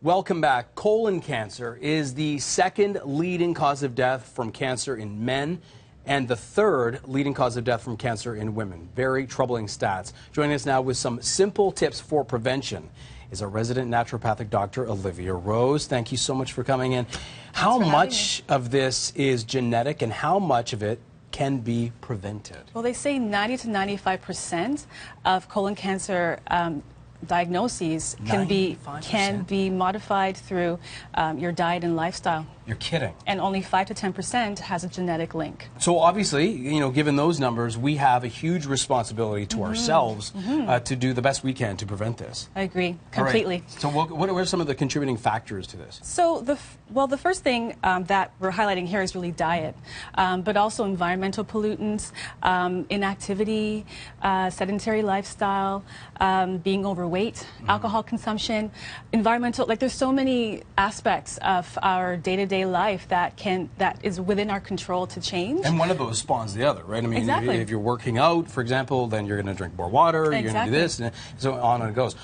Welcome back. Colon cancer is the second leading cause of death from cancer in men and the third leading cause of death from cancer in women. Very troubling stats. Joining us now with some simple tips for prevention is our resident naturopathic doctor, Olivia Rose. Thank you so much for coming in. How much of this is genetic and how much of it can be prevented? Well, they say 90 to 95% of colon cancer diagnoses can be modified through your diet and lifestyle. You're kidding. And only 5 to 10% has a genetic link. So obviously, you know, given those numbers, we have a huge responsibility to ourselves to do the best we can to prevent this. I agree completely. Right. So what are some of the contributing factors to this? So the first thing that we're highlighting here is really diet, but also environmental pollutants, inactivity, sedentary lifestyle, being overweight, alcohol consumption, environmental, like there's so many aspects of our day-to-day life that is within our control to change. And one of those spawns the other, right? I mean, exactly. If you're working out, for example, then you're going to drink more water, exactly. you're going to do this, and so on and it goes.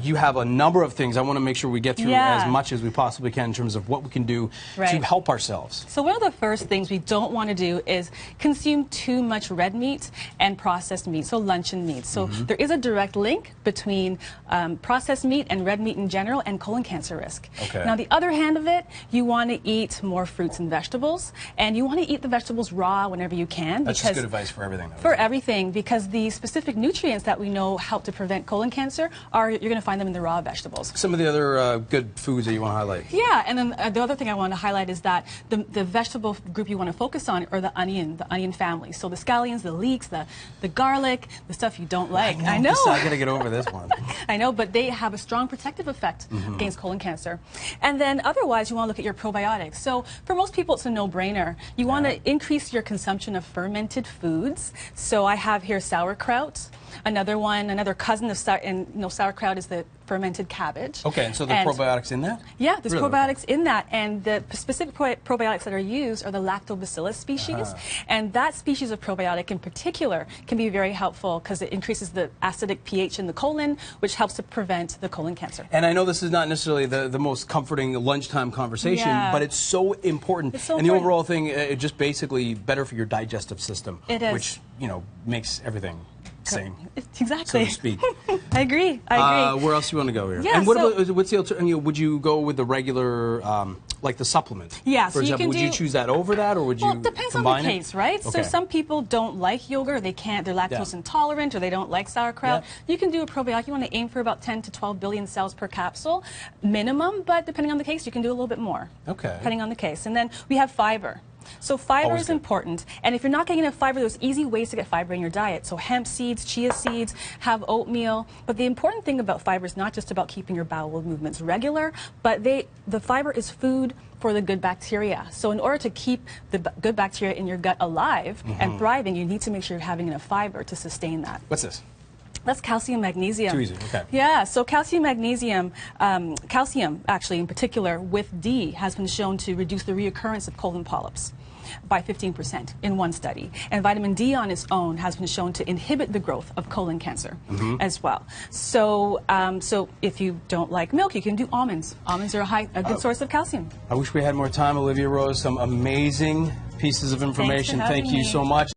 You have a number of things. I want to make sure we get through as much as we possibly can in terms of what we can do to help ourselves. So one of the first things we don't want to do is consume too much red meat and processed meat, so luncheon meat. So there is a direct link between processed meat and red meat in general and colon cancer risk. Okay. Now, the other hand of it, you want to eat more fruits and vegetables, and you want to eat the vegetables raw whenever you can. That's just good advice for everything, though. For everything, because the specific nutrients that we know help to prevent colon cancer you're going to find them in the raw vegetables. Some of the other good foods that you want to highlight. Yeah, and then the other thing I want to highlight is that the vegetable group you want to focus on are the onion family. So the scallions, the leeks, the garlic, the stuff you don't like. I know. I got to get over this one. I know, but they have a strong protective effect against colon cancer. And then otherwise, you want to look at your probiotics. So for most people, it's a no-brainer. You want to increase your consumption of fermented foods. So I have here sauerkraut. Another cousin of sauerkraut is the fermented cabbage. Okay, and so there are probiotics in that? Yeah, there's probiotics in that, and the specific probiotics that are used are the lactobacillus species, and that species of probiotic in particular can be very helpful because it increases the acidic pH in the colon, which helps to prevent the colon cancer. And I know this is not necessarily the most comforting lunchtime conversation, but it's so important. It's so and the overall thing, it's just basically better for your digestive system, which, you know, makes everything same, exactly, so to speak. I agree. Where else do you want to go here? Yeah, and what's the alternative? Would you go with the regular, like the supplement? Yeah. For example, would you choose that over that, or would you? Well, it depends on the case, right? Okay. So some people don't like yogurt; they're lactose intolerant, or they don't like sauerkraut. You can do a probiotic. You want to aim for about 10 to 12 billion cells per capsule, minimum. But depending on the case, you can do a little bit more. Okay. Depending on the case, and then we have fiber. So fiber is important, and if you're not getting enough fiber, there's easy ways to get fiber in your diet. So hemp seeds, chia seeds, have oatmeal. But the important thing about fiber is not just about keeping your bowel movements regular, but the fiber is food for the good bacteria. So in order to keep the good bacteria in your gut alive and thriving, you need to make sure you're having enough fiber to sustain that. What's this? That's calcium magnesium. Too easy, okay. Yeah, so calcium magnesium, calcium actually in particular with D has been shown to reduce the reoccurrence of colon polyps by 15% in one study. And vitamin D on its own has been shown to inhibit the growth of colon cancer as well. So so if you don't like milk, you can do almonds. Almonds are a good source of calcium. I wish we had more time, Olivia Rose. Some amazing pieces of information. Thank you so much.